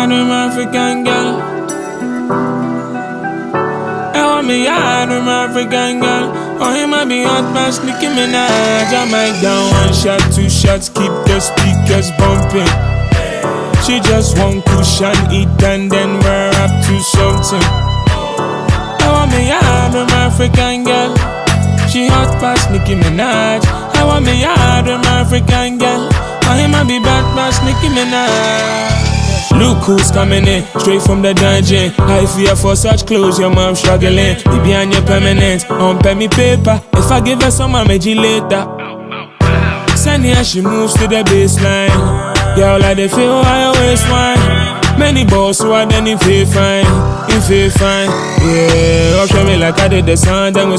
them African girl. I want me yard, them African girl. Oh, he might be hot past Nicki Minaj. I might down 1 shot, 2 shots, keep the speakers bumping. She just want cushion, eat and then we're up to something. I want me yard, them African girl. She hot past Nicki Minaj. I want me yard, them African girl. Oh, he might be bad past Nicki Minaj. Look who's coming in, straight from the dungeon. I fear for such clothes, your mom struggling. Be behind your permanent, on pay me paper. If I give her some, I'll make you later. Send her, she moves to the baseline. Girl, like they feel higher waistline. Many balls who are then in feel fine, in feel fine. Yeah, up show me like I did the sun, then we